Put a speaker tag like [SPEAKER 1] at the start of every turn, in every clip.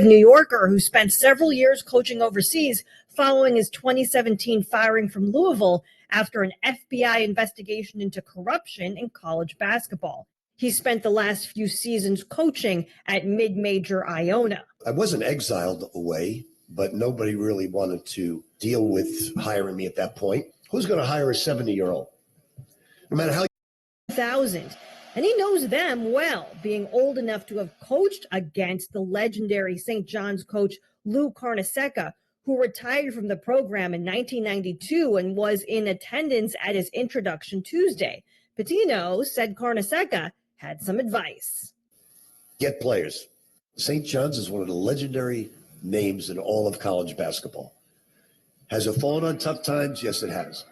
[SPEAKER 1] New Yorker who spent several years coaching overseas following his 2017 firing from Louisville after an FBI investigation into corruption in college basketball. He spent the last few seasons coaching at mid-major Iona.
[SPEAKER 2] I wasn't exiled away, but nobody really wanted to deal with hiring me at that point. Who's going to hire a 70-year-old? No matter how.
[SPEAKER 1] 1000. And he knows them well, being old enough to have coached against the legendary St. John's coach Lou Carnesecca, who retired from the program in 1992 and was in attendance at his introduction Tuesday. Pitino said Carnesecca had some advice.
[SPEAKER 2] Get players. St. John's is one of the legendary names in all of college basketball. Has it fallen on tough times? Yes, it has.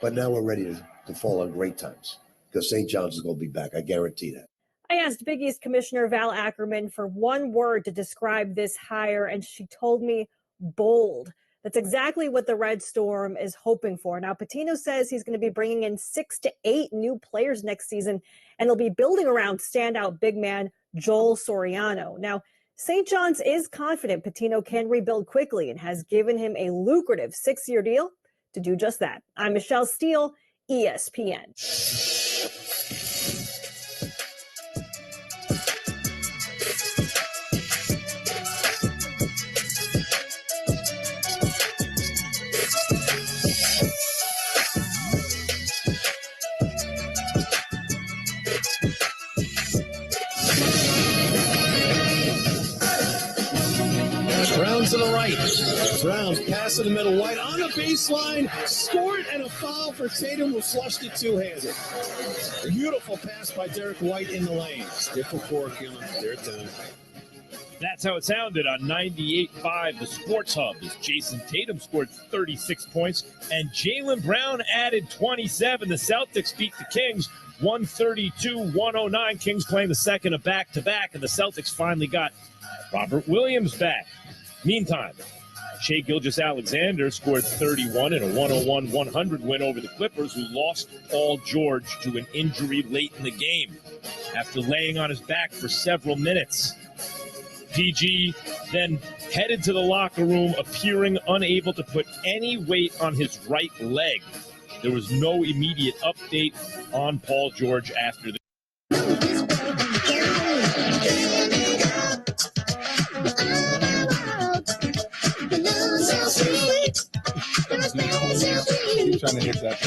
[SPEAKER 2] But now we're ready to fall on great times because St. John's is going to be back. I guarantee that.
[SPEAKER 1] I asked Big East Commissioner Val Ackerman for one word to describe this hire, and she told me bold. That's exactly what the Red Storm is hoping for. Now, Pitino says he's going to be bringing in 6 to 8 new players next season, and they'll be building around standout big man Joel Soriano. Now, St. John's is confident Pitino can rebuild quickly and has given him a lucrative 6-year deal to do just that. I'm Michelle Steele, ESPN.
[SPEAKER 3] Brown to the right. Brown pass to the middle. White on the baseline. Scored and a foul for Tatum, who flushed it two-handed. Beautiful pass by Derek White in the lane. Stiff a cork in their time.
[SPEAKER 4] That's how it sounded on 98.5, the Sports Hub, as Jason Tatum scored 36 points and Jaylen Brown added 27. The Celtics beat the Kings 132-109. Kings playing the second of back-to-back, and the Celtics finally got Robert Williams back. Meantime, Shai Gilgeous-Alexander scored 31 in a 101-100 win over the Clippers, who lost Paul George to an injury late in the game after laying on his back for several minutes. PG then headed to the locker room, appearing unable to put any weight on his right leg. There was no immediate update on Paul George after the
[SPEAKER 5] You're trying to hit that.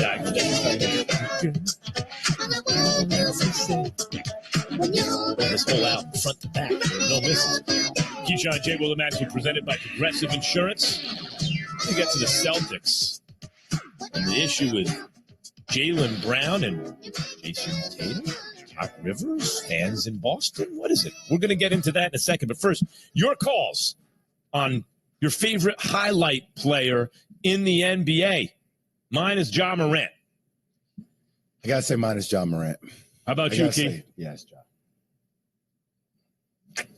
[SPEAKER 4] This whole album, front to back, no misses. Keyshawn J. Will Match presented by Progressive Insurance. We get to the Celtics. And the issue with Jaylen Brown and Jason Tatum, Doc Rivers, fans in Boston. What is it? We're going to get into that in a second. But first, your calls on your favorite highlight player in the NBA. Mine is Ja Morant.
[SPEAKER 5] I got to say mine is Ja Morant.
[SPEAKER 4] How about you, Key?
[SPEAKER 5] Yes, Ja.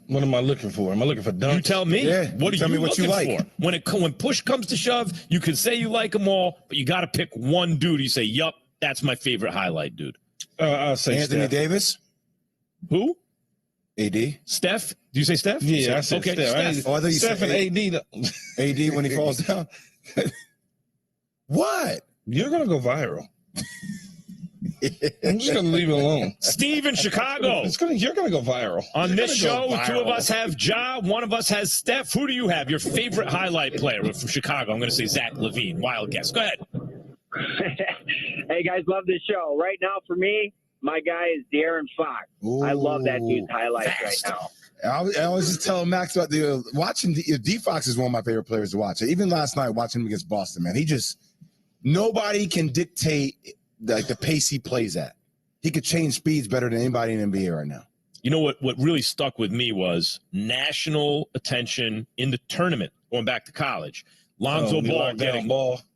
[SPEAKER 6] What am I looking for? Am I looking for dunks?
[SPEAKER 4] You tell me.
[SPEAKER 5] Yeah,
[SPEAKER 4] what are
[SPEAKER 5] tell
[SPEAKER 4] you
[SPEAKER 5] me what you
[SPEAKER 4] looking
[SPEAKER 5] like.
[SPEAKER 4] for? When push comes to shove, you can say you like them all, but you got to pick one dude. You say, yup, that's my favorite highlight dude.
[SPEAKER 6] I'll say
[SPEAKER 5] Anthony
[SPEAKER 6] Steph.
[SPEAKER 5] Davis.
[SPEAKER 4] Who?
[SPEAKER 5] AD.
[SPEAKER 4] Steph? Do you say Steph?
[SPEAKER 6] Yeah, I said
[SPEAKER 4] okay,
[SPEAKER 6] Steph.
[SPEAKER 4] Steph.
[SPEAKER 5] Oh, I thought you
[SPEAKER 6] Steph
[SPEAKER 5] said
[SPEAKER 6] and AD.
[SPEAKER 5] AD when he falls down. What?
[SPEAKER 6] You're going to go viral. I'm just going to leave it alone.
[SPEAKER 4] Steve in Chicago.
[SPEAKER 6] You're going to go viral.
[SPEAKER 4] On this show,
[SPEAKER 6] go
[SPEAKER 4] two of us have Ja, one of us has Steph. Who do you have? Your favorite highlight player from Chicago? I'm going to say Zach LaVine. Wild guess. Go ahead.
[SPEAKER 7] Hey, guys, love this show. Right now, for me, my guy is De'Aaron Fox. I love that dude's highlights right now.
[SPEAKER 5] I was just telling Max about watching D Fox is one of my favorite players to watch. Even last night, watching him against Boston, man, nobody can dictate like the pace he plays at. He could change speeds better than anybody in the NBA right now.
[SPEAKER 4] You know what really stuck with me was national attention in the tournament, going back to college. Lonzo Ball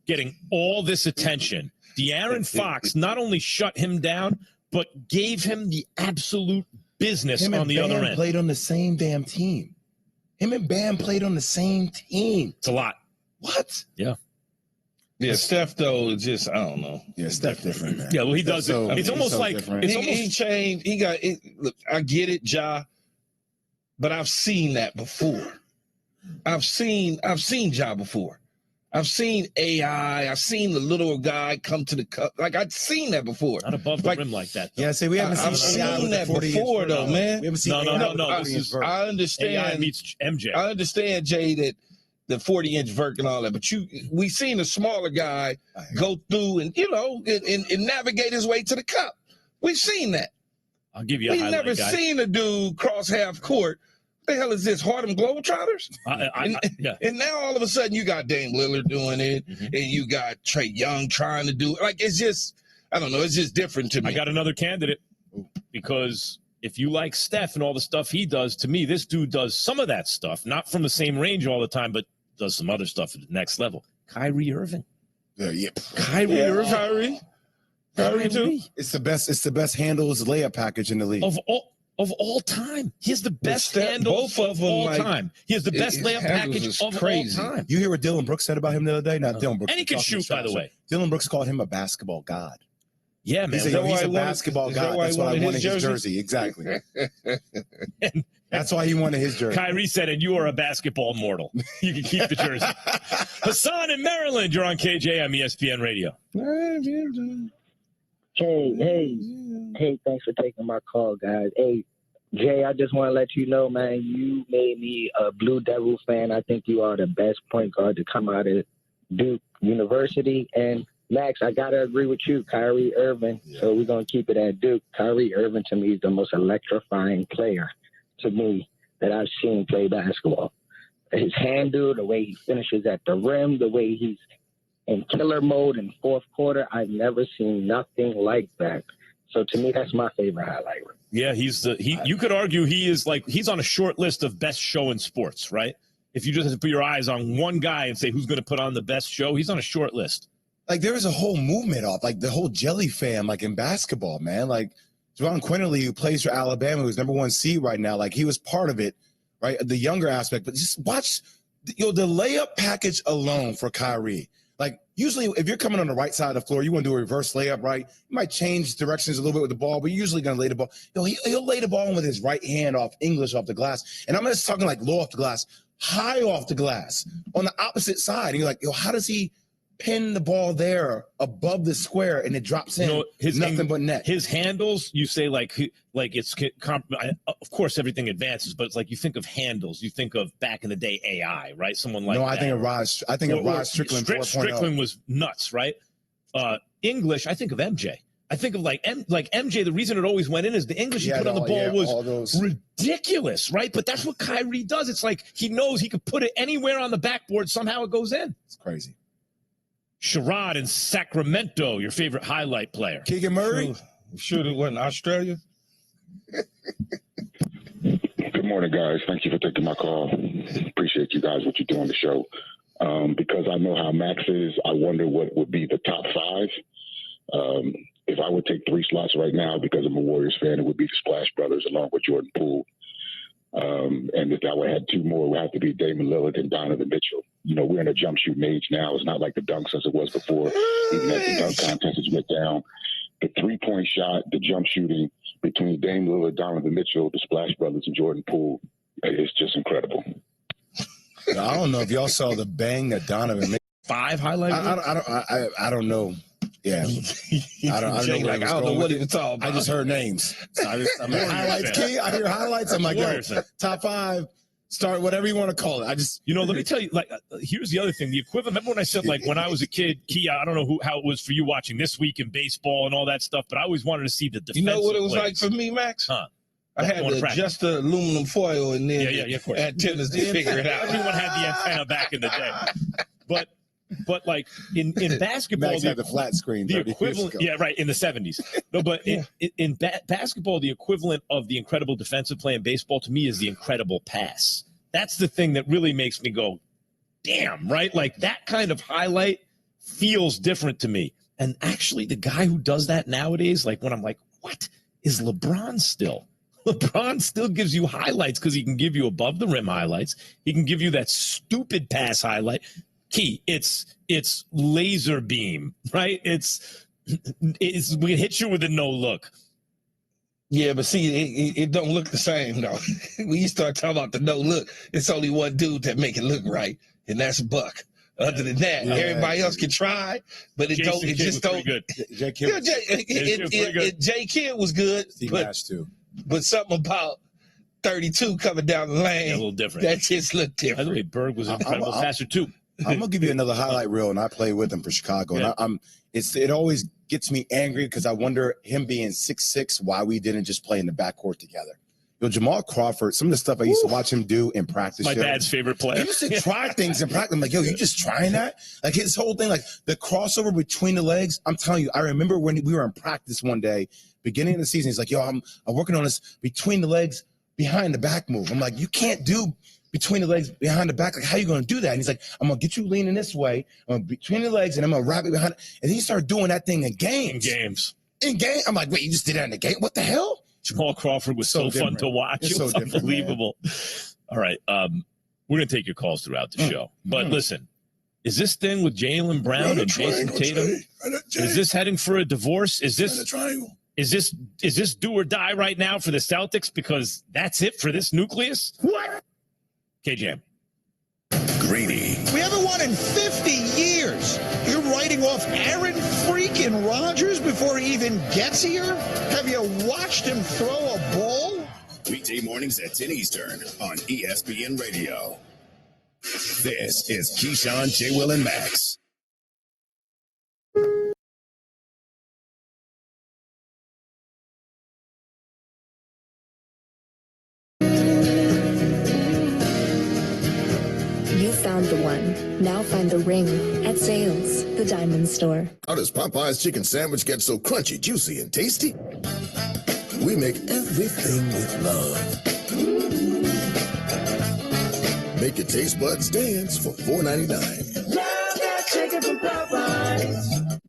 [SPEAKER 4] getting all this attention. De'Aaron Fox not only shut him down, but gave him the absolute business on the other end.
[SPEAKER 5] Played on the same damn team. Him and Bam played on the same team.
[SPEAKER 4] It's a lot.
[SPEAKER 5] What?
[SPEAKER 4] Yeah.
[SPEAKER 6] Yeah, Steph, though, is just, I don't know.
[SPEAKER 5] Yeah, Steph different, man.
[SPEAKER 4] Yeah, well, he does it. It's almost like
[SPEAKER 5] different.
[SPEAKER 6] He changed. He got it. Look, I get it, Ja, but I've seen that before. I've seen Ja before. I've seen AI. I've seen the little guy come to the cup. Like, I've seen that before.
[SPEAKER 4] Not above the rim like that, though.
[SPEAKER 5] Yeah, see, we haven't
[SPEAKER 6] I've
[SPEAKER 5] seen AI
[SPEAKER 6] seen
[SPEAKER 5] with
[SPEAKER 6] that
[SPEAKER 5] the 40
[SPEAKER 6] before, though, man.
[SPEAKER 5] We haven't seen
[SPEAKER 4] No.
[SPEAKER 5] this is
[SPEAKER 6] I understand.
[SPEAKER 4] AI meets MJ.
[SPEAKER 6] I understand, Jay, that the 40-inch vert and all that, but we seen a smaller guy go through and, and navigate his way to the cup. We've seen that.
[SPEAKER 4] I'll give you a
[SPEAKER 6] We've
[SPEAKER 4] highlight,
[SPEAKER 6] never
[SPEAKER 4] guy.
[SPEAKER 6] seen a dude cross half court. What the hell is this, Harlem Globetrotters?
[SPEAKER 4] Yeah.
[SPEAKER 6] And now all of a sudden you got Dame Lillard doing it, and you got Trae Young trying to do it. Like, it's just, I don't know, it's just different to me.
[SPEAKER 4] I got another candidate because if you like Steph and all the stuff he does, to me, this dude does some of that stuff, not from the same range all the time, but does some other stuff at the next level. Kyrie Irving.
[SPEAKER 5] Yeah.
[SPEAKER 4] Kyrie Irving.
[SPEAKER 6] Kyrie too.
[SPEAKER 5] It's the best handles layup package in the league.
[SPEAKER 4] Of all time. He has the best
[SPEAKER 6] Steph,
[SPEAKER 4] handles
[SPEAKER 6] both of them,
[SPEAKER 4] all
[SPEAKER 6] like,
[SPEAKER 4] time. He has the best
[SPEAKER 6] his
[SPEAKER 4] layup
[SPEAKER 6] handles
[SPEAKER 4] package
[SPEAKER 6] is
[SPEAKER 4] of
[SPEAKER 6] crazy.
[SPEAKER 4] all time.
[SPEAKER 5] You hear what Dylan Brooks said about him the other day? Not Dylan Brooks.
[SPEAKER 4] And he can shoot, by the way.
[SPEAKER 5] Dylan Brooks called him a basketball god.
[SPEAKER 4] Yeah, man.
[SPEAKER 5] He said, he's a basketball god. That's why I wanted his jersey. Exactly. That's why he wanted his jersey.
[SPEAKER 4] Kyrie said, and you are a basketball mortal. You can keep the jersey. Hassan in Maryland, you're on KJ on ESPN Radio.
[SPEAKER 8] Hey, thanks for taking my call, guys. Hey, Jay, I just want to let you know, man, you made me a Blue Devil fan. I think you are the best point guard to come out of Duke University. And Max, I got to agree with you, Kyrie Irving. Yeah. So we're going to keep it at Duke. Kyrie Irving, to me, is the most electrifying player to me that I've seen play basketball. His handle, the way he finishes at the rim, the way he's in killer mode in fourth quarter, I've never seen nothing like that. So to me, that's my favorite highlight.
[SPEAKER 4] Yeah, you could argue he's on a short list of best show in sports, right? If you just have to put your eyes on one guy and say who's going to put on the best show, he's on a short list.
[SPEAKER 5] Like, there is a whole movement off, like the whole Jelly fam, like in basketball, man. Like Javon Quinterly, who plays for Alabama, who's #1 seed right now, like he was part of it, right? The younger aspect, but just watch, the layup package alone for Kyrie. Like, usually if you're coming on the right side of the floor, you want to do a reverse layup, right? You might change directions a little bit with the ball, but you're usually going to lay the ball. He'll lay the ball with his right hand off the glass. And I'm not just talking like low off the glass, high off the glass on the opposite side. And you're like, how does he pin the ball there above the square and it drops in? Nothing but net.
[SPEAKER 4] His handles, you say like it's, of course everything advances, but it's like you think of handles, you think of back in the day AI, right? Someone like
[SPEAKER 5] I think of Rod Strickland.
[SPEAKER 4] Strickland was nuts, right? English, I think of MJ. I think of like MJ. The reason it always went in is the English he put on the ball was ridiculous, right? But that's what Kyrie does. It's like he knows he could put it anywhere on the backboard. Somehow it goes in.
[SPEAKER 5] It's crazy.
[SPEAKER 4] Sherrod in Sacramento, your favorite highlight player.
[SPEAKER 5] Keegan Murray.
[SPEAKER 6] Sure it wasn't Australia.
[SPEAKER 9] Good morning, guys. Thank you for taking my call. Appreciate you guys, what you do on the show. Because I know how Max is, I wonder what would be the top five. If I would take 3 slots right now, because I'm a Warriors fan, it would be the Splash Brothers along with Jordan Poole. And if I would have 2 more, it would have to be Damian Lillard and Donovan Mitchell. We're in a jump shooting age now. It's not like the dunks as it was before. Even as the dunk contest has went down, the 3-point shot, the jump shooting between Dame Lillard, Donovan Mitchell, the Splash Brothers, and Jordan Poole is just incredible.
[SPEAKER 5] I don't know if y'all saw the bang that Donovan made.
[SPEAKER 4] 5 highlights.
[SPEAKER 5] I don't know. Yeah, I don't know what he was talking about. I just heard names. I'm like, highlights key. I hear highlights. I'm like, top 5. Start whatever you want to call it.
[SPEAKER 4] Let me tell you, here's the other thing. The equivalent, remember when I said, when I was a kid, Key, I don't know how it was for you watching This Week in baseball and all that stuff, but I always wanted to see the defensive
[SPEAKER 6] You know what it was
[SPEAKER 4] plays.
[SPEAKER 6] like for me, Max?
[SPEAKER 4] Huh?
[SPEAKER 6] I had to adjust the aluminum foil and then
[SPEAKER 4] of course.
[SPEAKER 6] antennas to figure it out.
[SPEAKER 4] Everyone had the antenna back in the day. But like in basketball,
[SPEAKER 5] Max had the flat screen.
[SPEAKER 4] The equivalent, in the 70s. No, but in basketball, the equivalent of the incredible defensive play in baseball to me is the incredible pass. That's the thing that really makes me go, damn, right? Like that kind of highlight feels different to me. And actually, the guy who does that nowadays, like when I'm like, what is LeBron still? LeBron still gives you highlights because he can give you above the rim highlights. He can give you that stupid pass highlight. Key, it's laser beam, right? We hit you with a no look.
[SPEAKER 6] Yeah, but see, it don't look the same though. When you start talking about the no look, it's only one dude that make it look right, and that's Buck. Other than that, everybody else can try, but it don't. It just don't.
[SPEAKER 4] Good.
[SPEAKER 5] Jay Kidd,
[SPEAKER 6] Jay Kidd was good,
[SPEAKER 5] Steve Nash too.
[SPEAKER 6] but something about 32 coming down the lane,
[SPEAKER 4] a little different.
[SPEAKER 6] That just looked different.
[SPEAKER 4] By the way, Berg was incredible faster too.
[SPEAKER 5] I'm gonna give you another highlight reel, and I played with him for Chicago, and it always gets me angry because I wonder, him being 6'6", why we didn't just play in the backcourt together. Jamal Crawford, some of the stuff I used to watch him do in practice.
[SPEAKER 4] My dad's favorite player.
[SPEAKER 5] He used to try things in practice. I'm like, yo, you just trying that? Like his whole thing, like the crossover between the legs. I'm telling you, I remember when we were in practice one day, beginning of the season, he's like, yo, I'm working on this between the legs, behind the back move. I'm like, you can't do between the legs, behind the back. Like, how you going to do that? And he's like, I'm going to get you leaning this way, between the legs, and I'm going to wrap it behind. And he started doing that thing in games. In game. I'm like, wait, you just did that in the game? What the hell?
[SPEAKER 4] Jamal Crawford was so fun to watch. It was unbelievable. All right. We're going to take your calls throughout the show. But listen, is this thing with Jaylen Brown and Jason Tatum, is this heading for a divorce? Is this do or die right now for the Celtics? Because that's it for this nucleus? What? KJM.
[SPEAKER 10] Greeny.
[SPEAKER 11] We haven't won in 50 years. You're writing off Aaron freaking Rodgers before he even gets here? Have you watched him throw a ball?
[SPEAKER 10] Weekday mornings at 10 Eastern on ESPN Radio. This is Keyshawn, J. Will, and Max.
[SPEAKER 12] You found the one. Now find the ring at Sales, the Diamond Store.
[SPEAKER 13] How does Popeye's chicken sandwich get so crunchy, juicy, and tasty? We make everything with love. Make your taste buds dance for $4.99.
[SPEAKER 14] Love that chicken from Popeyes.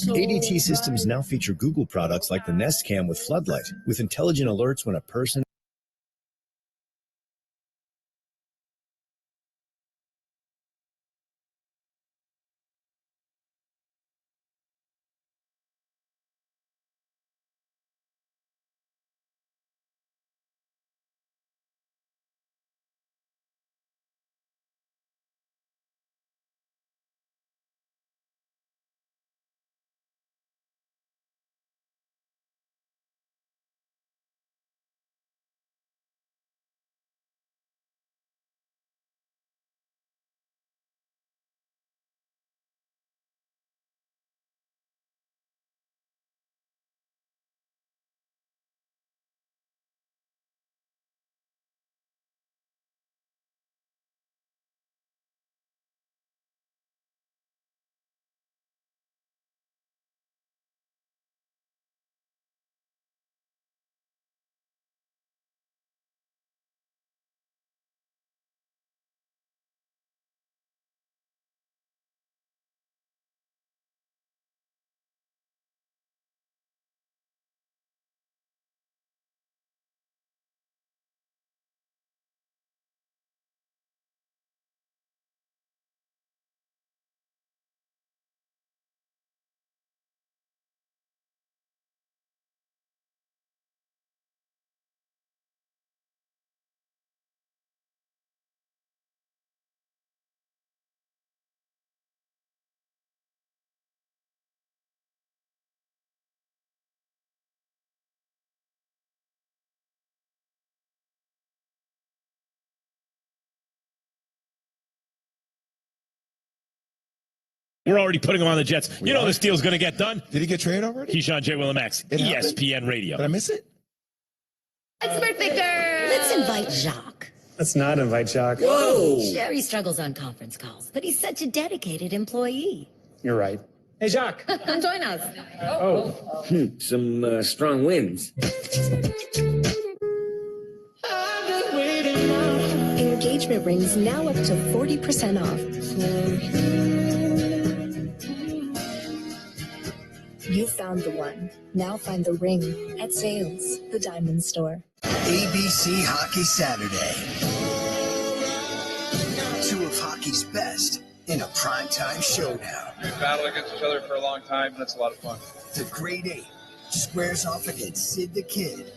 [SPEAKER 15] ADT systems now feature Google products like the Nest Cam with Floodlight, with intelligent alerts when a person.
[SPEAKER 4] We're already putting him on the Jets. You know this deal's going to get done.
[SPEAKER 5] Did he get traded already?
[SPEAKER 4] Keyshawn, J. Will, and Max, ESPN Radio.
[SPEAKER 5] Did I miss it?
[SPEAKER 16] It's birthday girl. Let's invite Jacques.
[SPEAKER 17] Let's not invite Jacques.
[SPEAKER 16] Whoa! Jerry struggles on conference calls, but he's such a dedicated employee.
[SPEAKER 17] You're right. Hey, Jacques.
[SPEAKER 16] Come join us.
[SPEAKER 18] Some strong winds.
[SPEAKER 12] Engagement rings now up to 40% off. You found the one. Now find the ring at Sales, the Diamond Store.
[SPEAKER 19] ABC Hockey Saturday. Two of hockey's best in a primetime showdown.
[SPEAKER 20] We've battled against each other for a long time, and it's a lot of fun.
[SPEAKER 19] The Grade 8 squares off against Sid the Kid.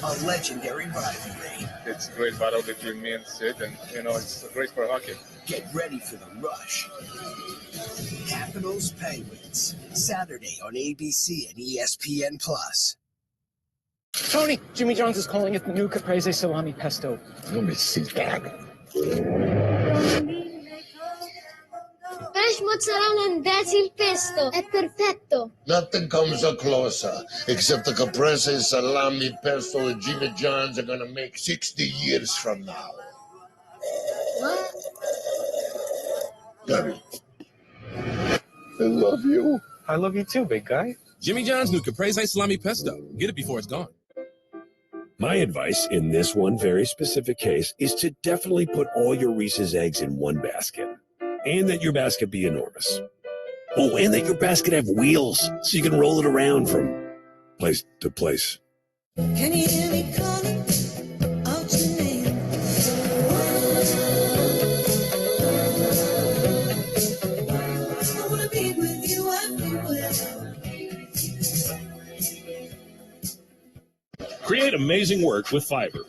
[SPEAKER 19] A legendary rivalry.
[SPEAKER 18] It's a great battle between me and Sid, and it's great for hockey.
[SPEAKER 19] Get ready for the rush. Capitals Penguins, Saturday on ABC and ESPN Plus.
[SPEAKER 17] Tony, Jimmy John's is calling it the new caprese salami pesto.
[SPEAKER 13] Let me see that.
[SPEAKER 20] Fresh mozzarella and basil pesto. È perfetto.
[SPEAKER 13] Nothing comes closer except the caprese salami pesto that Jimmy John's are going to make 60 years from now.
[SPEAKER 20] What?
[SPEAKER 13] Daddy, I love you.
[SPEAKER 17] I love you too, big guy.
[SPEAKER 21] Jimmy John's new caprese salami pesto. Get it before it's gone.
[SPEAKER 22] My advice in this one very specific case is to definitely put all your Reese's eggs in one basket. And that your basket be enormous. Oh, and that your basket have wheels so you can roll it around from place to place.
[SPEAKER 14] Can you hear me calling out your name? I wanna be with you everywhere.
[SPEAKER 4] Create amazing work with Fiverr.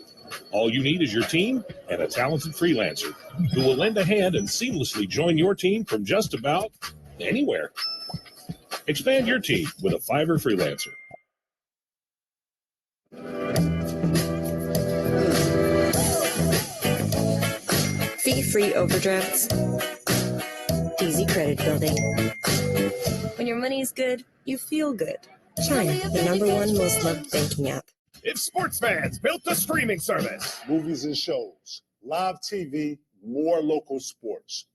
[SPEAKER 4] All you need is your team and a talented freelancer who will lend a hand and seamlessly join your team from just about anywhere. Expand your team with a Fiverr freelancer.
[SPEAKER 23] Fee-free overdrafts. Easy credit building. When your money's good, you feel good. Chime, the #1 most loved banking app.
[SPEAKER 24] If sports fans built a streaming service,
[SPEAKER 25] movies and shows, live TV, more local sports.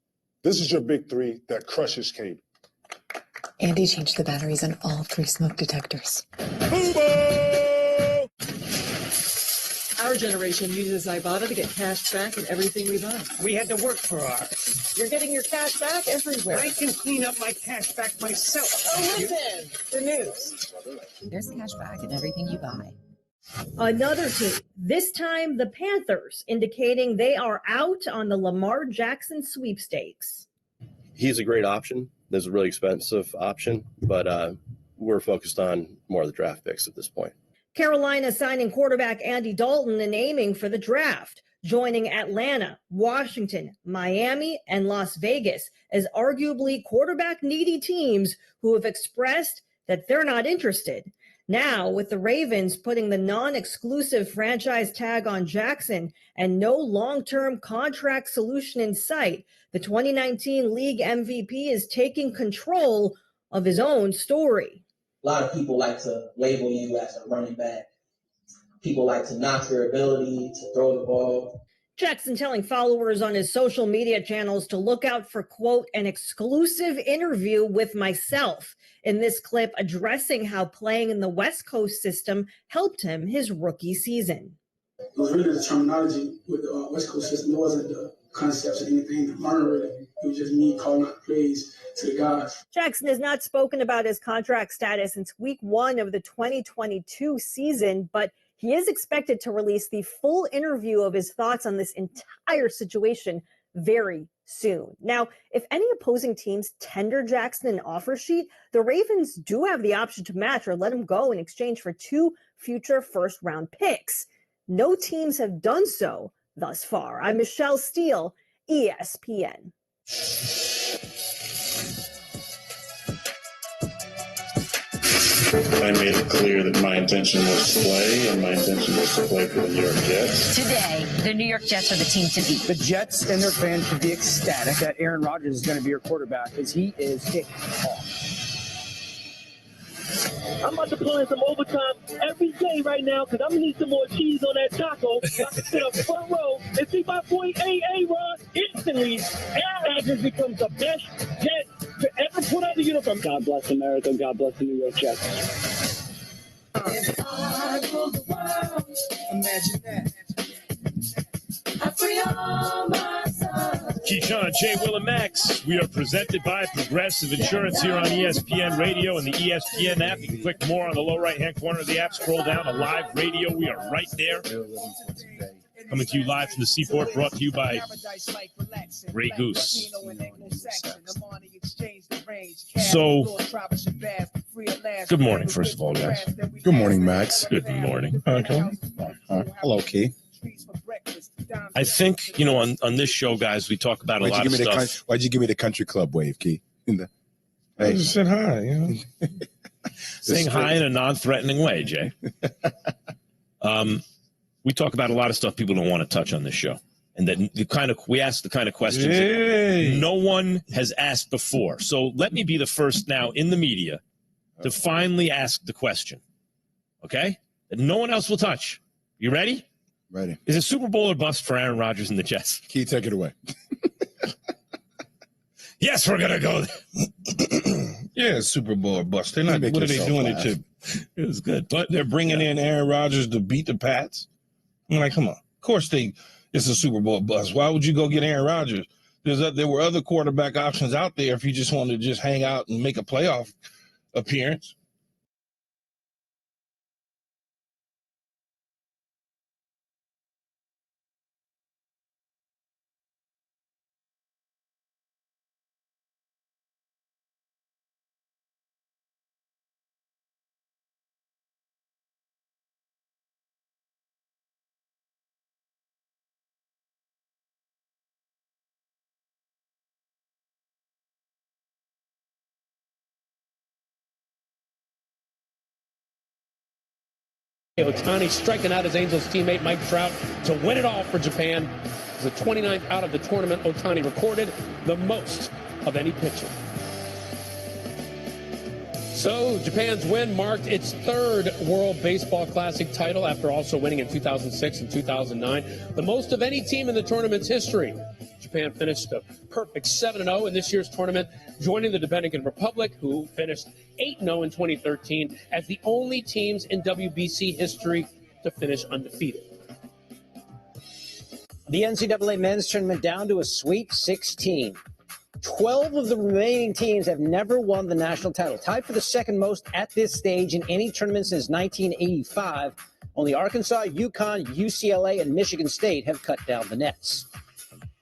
[SPEAKER 25] This is your big three that crushes cable.
[SPEAKER 12] Andy changed the batteries on all 3 smoke detectors.
[SPEAKER 26] Our generation uses Ibotta to get cash back in everything we buy.
[SPEAKER 17] We had to work for ours.
[SPEAKER 26] You're getting your cash back everywhere.
[SPEAKER 17] I can clean up my cash back myself.
[SPEAKER 26] Oh, listen, the news.
[SPEAKER 27] There's cash back in everything you buy.
[SPEAKER 1] Another team, this time the Panthers, indicating they are out on the Lamar Jackson sweepstakes.
[SPEAKER 28] He's a great option. There's a really expensive option, but we're focused on more of the draft picks at this point.
[SPEAKER 1] Carolina signing quarterback Andy Dalton and aiming for the draft, joining Atlanta, Washington, Miami, and Las Vegas as arguably quarterback-needy teams who have expressed that they're not interested. Now, with the Ravens putting the non-exclusive franchise tag on Jackson and no long-term contract solution in sight, the 2019 league MVP is taking control of his own story.
[SPEAKER 29] A lot of people like to label you as a running back. People like to knock your ability to throw the ball.
[SPEAKER 1] Jackson telling followers on his social media channels to look out for, quote, an exclusive interview with myself. In this clip, addressing how playing in the West Coast system helped him his rookie season.
[SPEAKER 30] It was really the terminology with the West Coast system. It wasn't the concepts or anything to learn, really. It was just me calling out plays to the guys. Jackson has not spoken about his contract status since week 1 of the 2022 season, but he is expected to release the full interview of his thoughts on this entire situation very soon. Now, if any opposing teams tender Jackson an offer sheet, the Ravens do have the option to match or let him go in exchange for 2 future first-round picks. No teams have done so thus far. I'm Michelle Steele, ESPN.
[SPEAKER 31] I made it clear that my intention was to play, and my intention was to play for the New York Jets.
[SPEAKER 16] Today, the New York Jets are the team to beat.
[SPEAKER 17] The Jets and their fans should be ecstatic that Aaron Rodgers is going to be your quarterback because he is hitting off.
[SPEAKER 32] I'm about to play some overtime every day right now because I'm going to need some more cheese on that taco. I can sit up front row and see my boy A-Rod instantly. Aaron Rodgers becomes the best Jet to ever put on the uniform. God bless America. God bless the New York Jets.
[SPEAKER 14] Imagine that. I free all my sons.
[SPEAKER 4] Keyshawn, J. Will, and Max. We are presented by Progressive Insurance here on ESPN Radio and the ESPN app. You can click more on the low right-hand corner of the app. Scroll down to live radio. We are right there. Coming to you live from the Seaport, brought to you by Grey Goose. So, good morning, first of all, guys.
[SPEAKER 2] Good morning, Max.
[SPEAKER 4] Good morning.
[SPEAKER 2] Okay. Hello, Key.
[SPEAKER 4] I think, you know, on this show, guys, we talk about a lot of stuff.
[SPEAKER 2] Why'd you give me the country club wave, Key? I just said hi, you know.
[SPEAKER 4] Saying hi in a non-threatening way, Jay. We talk about a lot of stuff people don't want to touch on this show. And that we ask the kind of questions that no one has asked before. So let me be the first now in the media to finally ask the question. Okay? That no one else will touch. You ready?
[SPEAKER 2] Ready.
[SPEAKER 4] Is it Super Bowl or bust for Aaron Rodgers and the Jets?
[SPEAKER 2] Key, take it away.
[SPEAKER 4] Yes, we're gonna go there.
[SPEAKER 2] Yeah, Super Bowl or bust. They're not. What are they doing it to?
[SPEAKER 4] It was good.
[SPEAKER 2] But they're bringing in Aaron Rodgers to beat the Pats. I'm like, come on. Of course it's a Super Bowl bust. Why would you go get Aaron Rodgers? There were other quarterback options out there if you just wanted to just hang out and make a playoff appearance.
[SPEAKER 3] Ohtani striking out his Angels teammate Mike Trout to win it all for Japan. It's the 29th out of the tournament Ohtani recorded, the most of any pitcher. So Japan's win marked its third World Baseball Classic title after also winning in 2006 and 2009, the most of any team in the tournament's history. Japan finished a perfect 7-0 in this year's tournament, joining the Dominican Republic, who finished 8-0 in 2013 as the only teams in WBC history to finish undefeated.
[SPEAKER 5] The NCAA men's tournament down to a Sweet 16. 12 of the remaining teams have never won the national title, tied for the second most at this stage in any tournament since 1985. Only Arkansas, UConn, UCLA, and Michigan State have cut down the nets.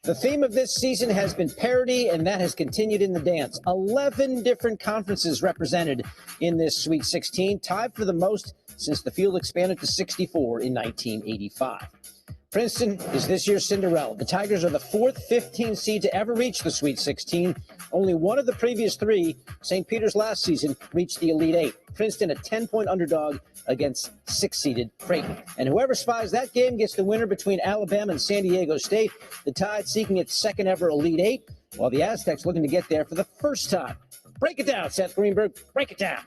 [SPEAKER 5] The theme of this season has been parity, and that has continued in the dance. 11 different conferences represented in this Sweet 16, tied for the most since the field expanded to 64 in 1985. Princeton is this year's Cinderella. The Tigers are the fourth 15 seed to ever reach the Sweet 16. Only one of the previous three, St. Peter's last season, reached the Elite Eight. Princeton a 10-point underdog against six-seeded Creighton. And whoever spies that game gets the winner between Alabama and San Diego State. The Tide seeking its second ever Elite Eight, while the Aztecs looking to get there for the first time. Break it down, Seth Greenberg. Break it down.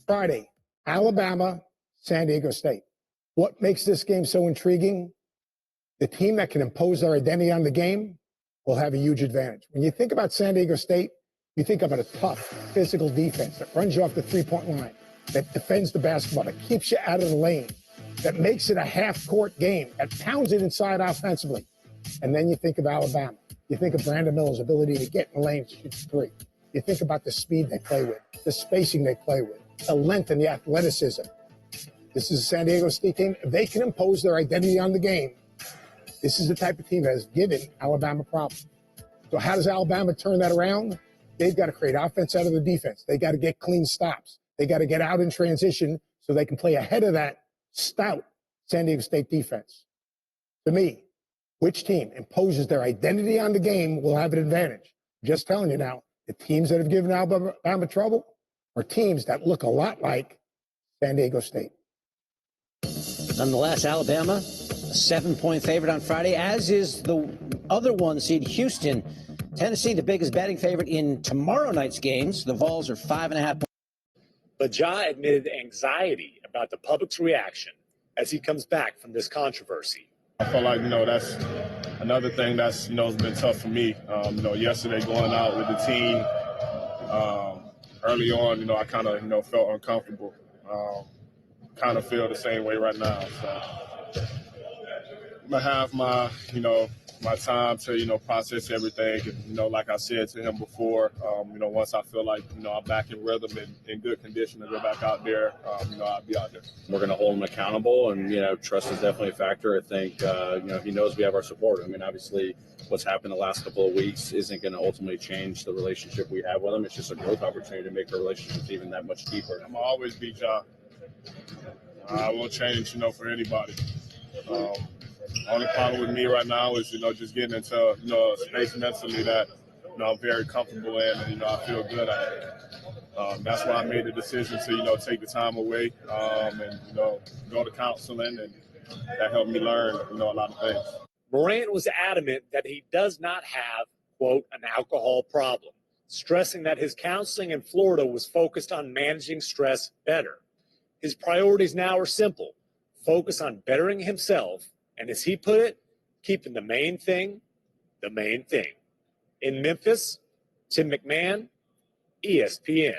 [SPEAKER 6] Friday, Alabama, San Diego State. What makes this game so intriguing? The team that can impose their identity on the game will have a huge advantage. When you think about San Diego State, you think about a tough, physical defense that runs you off the three-point line, that defends the basketball, that keeps you out of the lane, that makes it a half-court game, that pounds it inside offensively. And then you think of Alabama. You think of Brandon Miller's ability to get in the lane and shoot three. You think about the speed they play with, the spacing they play with, the length and the athleticism. This is a San Diego State team. If they can impose their identity on the game, this is the type of team that has given Alabama problems. So how does Alabama turn that around? They've got to create offense out of the defense. They got to get clean stops. They got to get out in transition so they can play ahead of that stout San Diego State defense. To me, which team imposes their identity on the game will have an advantage. Just telling you now, the teams that have given Alabama trouble are teams that look a lot like San Diego State.
[SPEAKER 5] Nonetheless, Alabama, a 7-point favorite on Friday, as is the other one seed, Houston. Tennessee, the biggest betting favorite in tomorrow night's games. The Vols are 5.5.
[SPEAKER 7] But Ja admitted anxiety about the public's reaction as he comes back from this controversy.
[SPEAKER 31] I felt like, that's another thing that's, has been tough for me. Yesterday going out with the team, early on, I kind of, felt uncomfortable. Kind of feel the same way right now. So I'm going to have my, my time to, process everything. And, like I said to him before, once I feel like, I'm back in rhythm and in good condition to go back out there, I'll be out there.
[SPEAKER 8] We're going to hold him accountable, and, trust is definitely a factor. I think, he knows we have our support. I mean, obviously, what's happened the last couple of weeks isn't going to ultimately change the relationship we have with him. It's just a growth opportunity to make our relationship even that much deeper.
[SPEAKER 31] I'm going to always be Ja. I won't change, for anybody. Only problem with me right now is, just getting into, a space mentally that, I'm very comfortable in and, I feel good at it. That's why I made the decision to, take the time away and, go to counseling, and that helped me learn, a lot of things.
[SPEAKER 7] Morant was adamant that he does not have, quote, an alcohol problem, stressing that his counseling in Florida was focused on managing stress better. His priorities now are simple: focus on bettering himself, and as he put it, keeping the main thing the main thing. In Memphis, Tim McMahon, ESPN.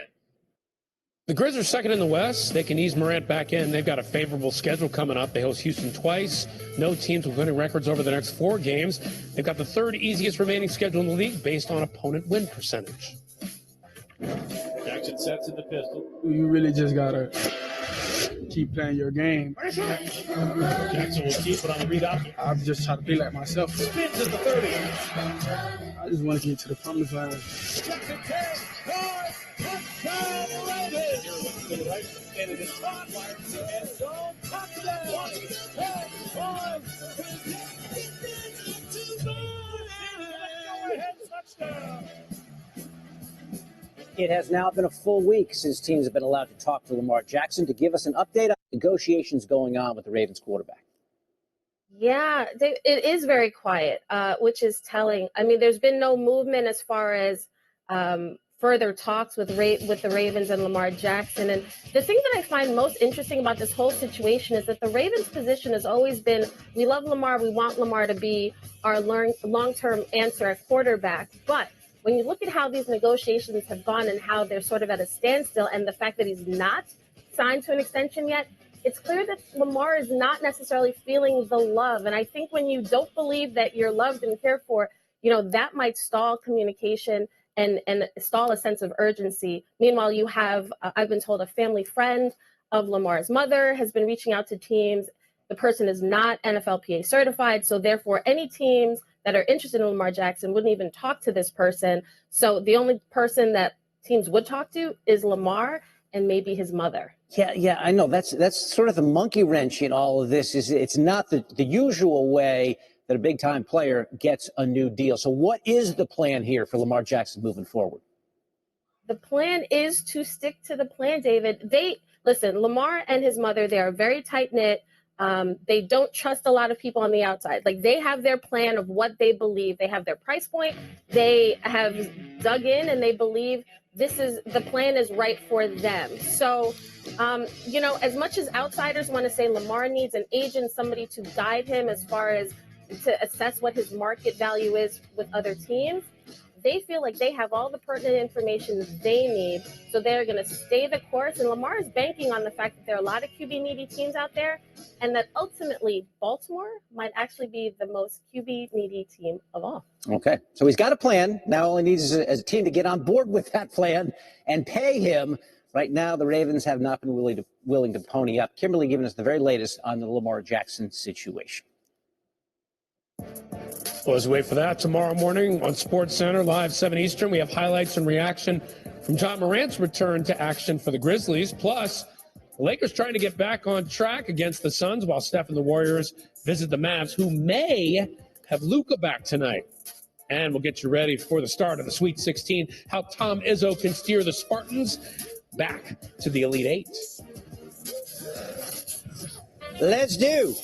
[SPEAKER 3] The Grizz are second in the West. They can ease Morant back in. They've got a favorable schedule coming up. They host Houston twice. No teams with winning records over the next 4 games. They've got the 3rd easiest remaining schedule in the league based on opponent win percentage.
[SPEAKER 4] Jackson sets in the pistol.
[SPEAKER 9] You really just got to keep playing your game.
[SPEAKER 4] Jackson will keep it on the read out.
[SPEAKER 9] I'm just trying to be like myself.
[SPEAKER 4] Spins at the 30.
[SPEAKER 9] I just want to get to the promised land.
[SPEAKER 4] Jackson 10, 5, touchdown Ravens. To the right, and it is caught. Fires to the end zone. Touchdown. 10-1. Touchdown.
[SPEAKER 5] It has now been a full week since teams have been allowed to talk to Lamar Jackson. To give us an update on negotiations going on with the Ravens quarterback.
[SPEAKER 10] Yeah, it is very quiet, which is telling. I mean, there's been no movement as far as further talks with the Ravens and Lamar Jackson. And the thing that I find most interesting about this whole situation is that the Ravens' position has always been, we love Lamar, we want Lamar to be our long-term answer at quarterback. But when you look at how these negotiations have gone and how they're sort of at a standstill, and the fact that he's not signed to an extension yet, it's clear that Lamar is not necessarily feeling the love. And I think when you don't believe that you're loved and cared for, that might stall communication and stall a sense of urgency. Meanwhile, you have, I've been told, a family friend of Lamar's mother has been reaching out to teams. The person is not NFLPA certified, so therefore any teams that are interested in Lamar Jackson wouldn't even talk to this person. So the only person that teams would talk to is Lamar and maybe his mother.
[SPEAKER 5] Yeah, I know. That's sort of the monkey wrench in all of this. Is it's not the usual way that a big-time player gets a new deal. So what is the plan here for Lamar Jackson moving forward?
[SPEAKER 10] The plan is to stick to the plan, David. Listen, Lamar and his mother, they are very tight-knit. They don't trust a lot of people on the outside. Like, they have their plan of what they believe. They have their price point. They have dug in and they believe the plan is right for them. So, as much as outsiders want to say Lamar needs an agent, somebody to guide him as far as to assess what his market value is with other teams, they feel like they have all the pertinent information they need, so they're going to stay the course. And Lamar is banking on the fact that there are a lot of QB-needy teams out there, and that ultimately Baltimore might actually be the most QB-needy team of all.
[SPEAKER 5] Okay, so he's got a plan. Now all he needs is a team to get on board with that plan and pay him. Right now, the Ravens have not been willing to pony up. Kimberly giving us the very latest on the Lamar Jackson situation.
[SPEAKER 3] Well, as we wait for that, tomorrow morning on SportsCenter, live 7 Eastern, we have highlights and reaction from John Morant's return to action for the Grizzlies. Plus, the Lakers trying to get back on track against the Suns while Steph and the Warriors visit the Mavs, who may have Luka back tonight. And we'll get you ready for the start of the Sweet 16, how Tom Izzo can steer the Spartans back to the Elite Eight.
[SPEAKER 5] Let's do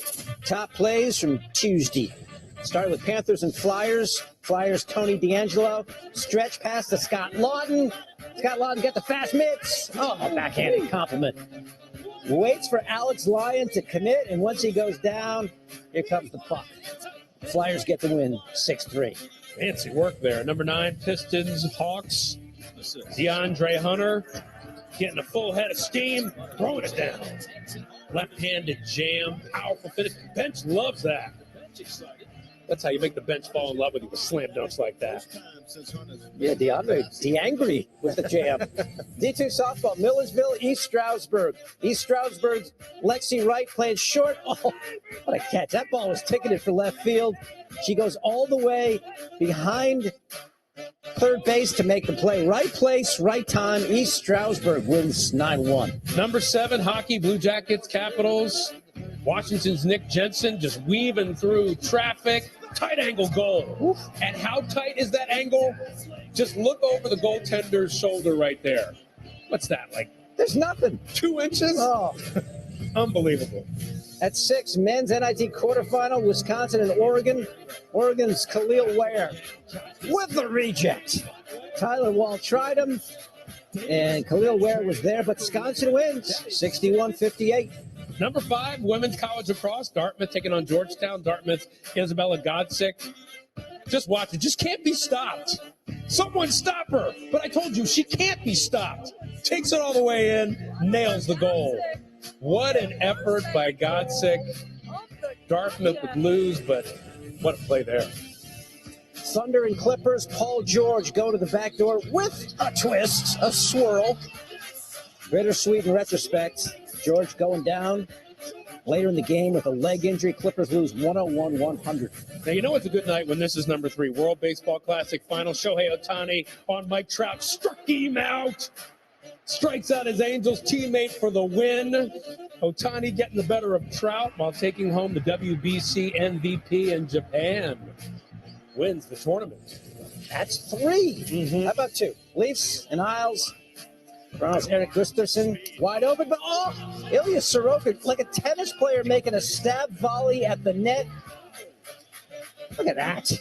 [SPEAKER 5] top plays from Tuesday. Started with Panthers and Flyers. Flyers, Tony D'Angelo. Stretch pass to Scott Lawton. Scott Lawton got the fast mitts. Oh, a backhanded compliment. Waits for Alex Lyon to commit, and once he goes down, here comes the puck. Flyers get the win, 6-3.
[SPEAKER 3] Fancy work there. Number 9, Pistons, Hawks. DeAndre Hunter getting a full head of steam, throwing it down. Left-handed jam, powerful finish. Bench loves that. That's how you make the bench fall in love with you with slam dunks like that.
[SPEAKER 5] Yeah, DeAngry with the jam. D2 softball, Millersville, East Stroudsburg. East Stroudsburg's Lexi Wright playing short. Oh, what a catch. That ball was ticketed for left field. She goes all the way behind third base to make the play. Right place, right time. East Stroudsburg wins 9-1.
[SPEAKER 3] Number 7, hockey, Blue Jackets, Capitals. Washington's Nick Jensen just weaving through traffic. Tight angle goal. Oof. And how tight is that angle? Just look over the goaltender's shoulder right there. What's that, like?
[SPEAKER 5] There's nothing.
[SPEAKER 3] 2 inches?
[SPEAKER 5] Oh.
[SPEAKER 3] Unbelievable.
[SPEAKER 5] At 6, men's NIT quarterfinal, Wisconsin and Oregon. Oregon's Khalil Ware with the reject. Tyler Wall tried him, and Khalil Ware was there, but Wisconsin wins 61-58.
[SPEAKER 3] Number 5, women's college lacrosse. Dartmouth taking on Georgetown. Dartmouth, Isabella Godsick. Just watch it. Just can't be stopped. Someone stop her. But I told you, she can't be stopped. Takes it all the way in, nails the goal. What an effort by Godsick. Dartmouth would lose, but what a play there.
[SPEAKER 5] Thunder and Clippers, Paul George go to the back door with a twist, a swirl. Bittersweet in retrospect. George going down later in the game with a leg injury. Clippers lose 101-100.
[SPEAKER 3] Now, you know it's a good night when this is number 3. World Baseball Classic Final. Shohei Ohtani on Mike Trout. Struck him out. Strikes out his Angels teammate for the win. Ohtani getting the better of Trout while taking home the WBC MVP in Japan. Wins the tournament.
[SPEAKER 5] That's 3. How about 2? Leafs and Isles. Browns Eric Gustafsson wide open, but Ilya Sorokin like a tennis player making a stab volley at the net. Look at that.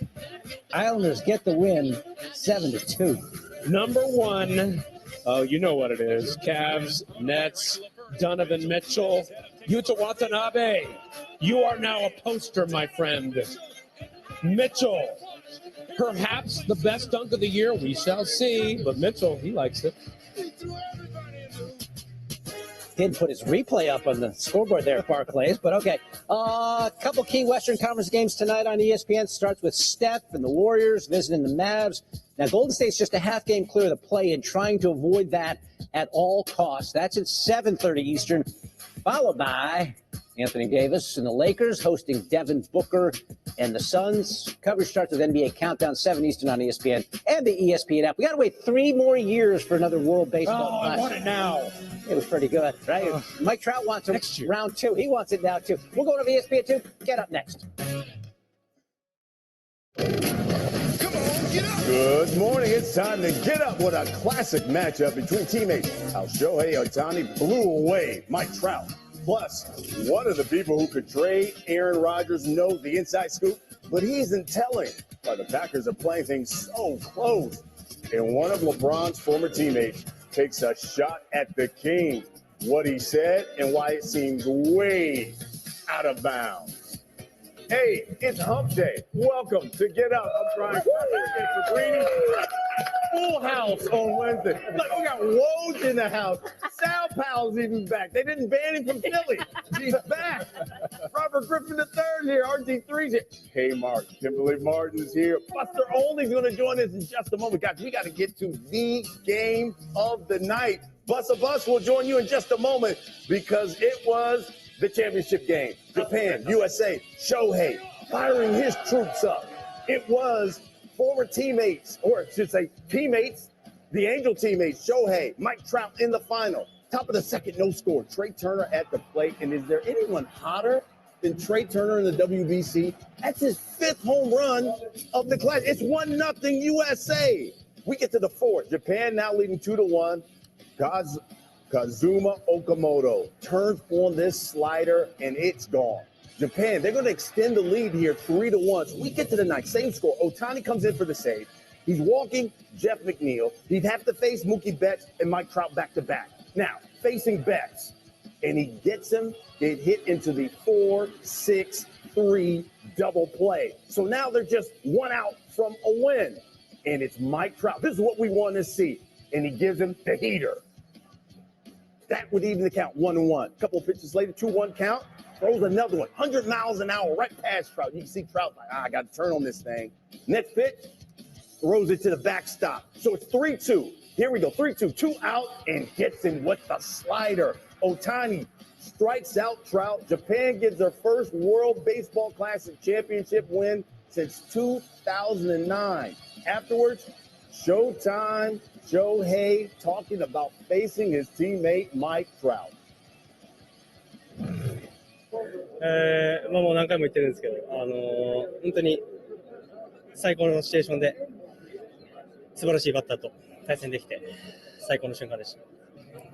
[SPEAKER 5] Islanders get the win 7-2.
[SPEAKER 3] Number 1. Oh, you know what it is. Cavs, Nets, Donovan Mitchell, Yuta Watanabe. You are now a poster, my friend. Mitchell, perhaps the best dunk of the year. We shall see. But Mitchell, he likes it.
[SPEAKER 5] Didn't put his replay up on the scoreboard there, Barclays, but okay. A couple key Western Conference games tonight on ESPN. Starts with Steph and the Warriors visiting the Mavs. Now, Golden State's just a half game clear of the play-in, trying to avoid that at all costs. That's at 7:30 Eastern, followed by Anthony Davis and the Lakers hosting Devin Booker and the Suns. Coverage starts with NBA Countdown, 7 Eastern on ESPN and the ESPN app. We got to wait 3 more years for another World Baseball Classic.
[SPEAKER 3] I want it now.
[SPEAKER 5] It was pretty good, right? Mike Trout wants it round 2. He wants it now, too. We'll go to ESPN 2. Get up next.
[SPEAKER 11] Good morning. It's time to get up with a classic matchup between teammates. How Shohei Ohtani blew away Mike Trout. Plus, one of the people who could trade Aaron Rodgers knows the inside scoop, but he isn't telling why the Packers are playing things so close. And one of LeBron's former teammates takes a shot at the King. What he said and why it seems way out of bounds. Hey, it's Hump Day. Welcome to Get Up. I'm Brian Cabrini. Full house on Wednesday. Look, we got Woj in the house. Sal Powell's even back. They didn't ban him from Philly. He's back. Robert Griffin III here. RG3's here. Hey, Mark. Kimberly Martin's here. Buster Olney's going to join us in just a moment. Guys, we got to get to the game of the night. Bus will join you in just a moment because it was the championship game. Japan, USA, Shohei firing his troops up. It was former teammates, or I should say teammates, the Angel teammates, Shohei, Mike Trout in the final. Top of the second, no score. Trey Turner at the plate. And is there anyone hotter than Trey Turner in the WBC? That's his 5th home run of the class. It's 1-0 USA. We get to the 4th. Japan now leading 2-1. Kazuma Okamoto turns on this slider, and it's gone. Japan, they're going to extend the lead here 3-1. So we get to the 9th. Same score. Ohtani comes in for the save. He's walking Jeff McNeil. He'd have to face Mookie Betts and Mike Trout back-to-back. Now, facing Betts, and he gets him. It hit into the 4-6-3 double play. So now they're just 1 out from a win. And it's Mike Trout. This is what we want to see. And he gives him the heater. That would even the count 1-1. A couple of pitches later, 2-1 count. throws another one, 100 miles an hour right past Trout. You can see Trout like, I got to turn on this thing. Next pitch, throws it to the backstop. So it's 3-2. Here we go, 3-2, 2 out, and gets him with the slider. Ohtani strikes out Trout. Japan gets their first World Baseball Classic championship win since 2009. Afterwards, Showtime, Shohei talking about facing his teammate Mike Trout.
[SPEAKER 12] もう何回も言ってるんですけど、本当に最高のシチュエーションで素晴らしいバッターと対戦できて最高の瞬間でした。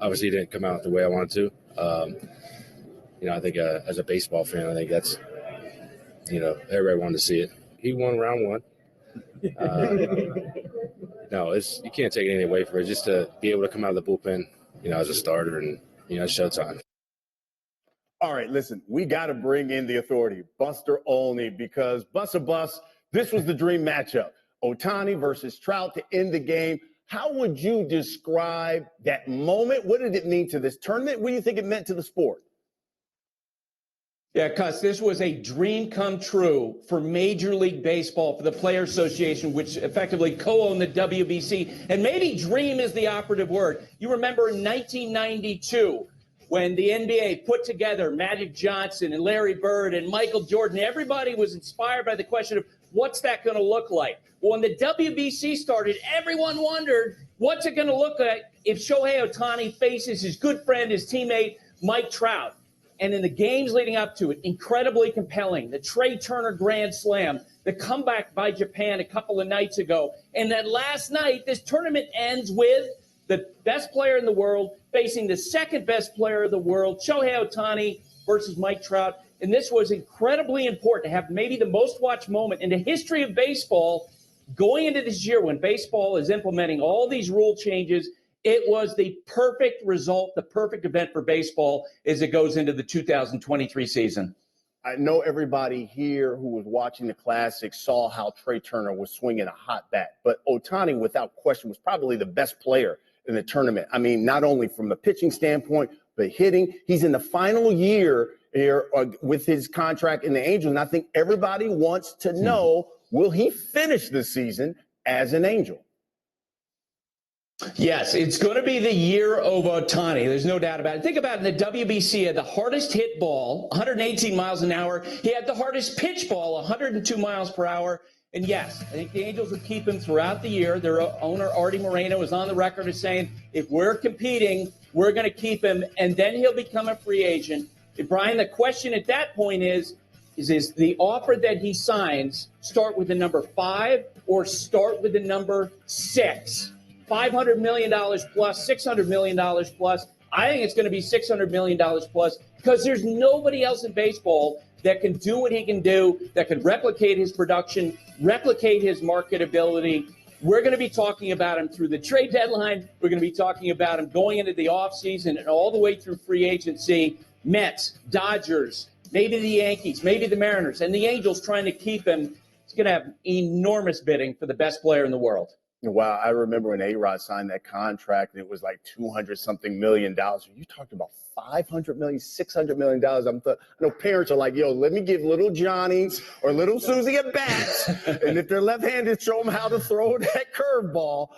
[SPEAKER 13] Obviously, it didn't come out the way I wanted to. I think as a baseball fan, I think that's, everybody wanted to see it. He won round one. No, you can't take anything away from it. Just to be able to come out of the bullpen, as a starter, and it's showtime.
[SPEAKER 11] All right, listen, we got to bring in the authority, Buster Olney, because Buster Bus, this was the dream matchup. Ohtani versus Trout to end the game. How would you describe that moment? What did it mean to this tournament? What do you think it meant to the sport?
[SPEAKER 15] Yeah, Cuss, this was a dream come true for Major League Baseball, for the Players Association, which effectively co-owned the WBC. And maybe dream is the operative word. You remember in 1992, when the NBA put together Magic Johnson and Larry Bird and Michael Jordan, everybody was inspired by the question of what's that going to look like? Well, when the WBC started, everyone wondered, what's it going to look like if Shohei Ohtani faces his good friend, his teammate, Mike Trout? And in the games leading up to it, incredibly compelling. The Trey Turner Grand Slam, the comeback by Japan a couple of nights ago. And then last night, this tournament ends with the best player in the world facing the second best player in the world, Shohei Ohtani versus Mike Trout. And this was incredibly important to have maybe the most watched moment in the history of baseball going into this year when baseball is implementing all these rule changes. It was the perfect result, the perfect event for baseball as it goes into the 2023 season.
[SPEAKER 11] I know everybody here who was watching the Classic saw how Trey Turner was swinging a hot bat, but Ohtani, without question, was probably the best player in the tournament. I mean, not only from a pitching standpoint, but hitting. He's in the final year here with his contract in the Angels, and I think everybody wants to know, will he finish the season as an Angel?
[SPEAKER 15] Yes, it's going to be the year of Ohtani. There's no doubt about it. Think about it. In the WBC, he had the hardest hit ball, 118 miles an hour. He had the hardest pitch ball, 102 miles per hour. And yes, I think the Angels will keep him throughout the year. Their owner, Artie Moreno, is on the record as saying, if we're competing, we're going to keep him, and then he'll become a free agent. And Brian, the question at that point is the offer that he signs start with the number 5 or start with the number 6? $500 million plus, $600 million plus. I think it's going to be $600 million plus because there's nobody else in baseball that can do what he can do, that can replicate his production, replicate his marketability. We're going to be talking about him through the trade deadline. We're going to be talking about him going into the offseason and all the way through free agency. Mets, Dodgers, maybe the Yankees, maybe the Mariners, and the Angels trying to keep him. It's going to have enormous bidding for the best player in the world.
[SPEAKER 11] Wow, I remember when A-Rod signed that contract, and it was like $200-something million. You talked about $500 million, $600 million. I know parents are like, yo, let me give little Johnny or little Susie a bat, and if they're left-handed, show them how to throw that curveball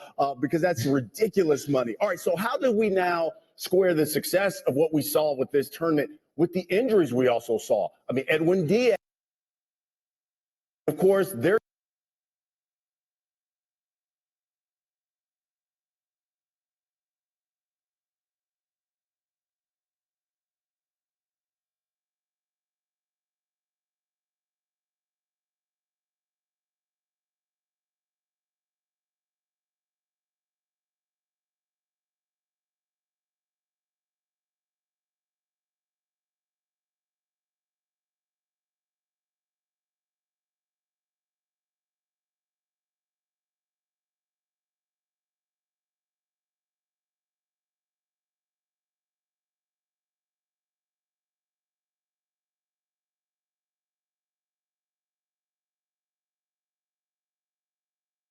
[SPEAKER 11] because that's ridiculous money. All right, so how do we now square the success of what we saw with this tournament with the injuries we also saw? I mean, Edwin Diaz, of course, they're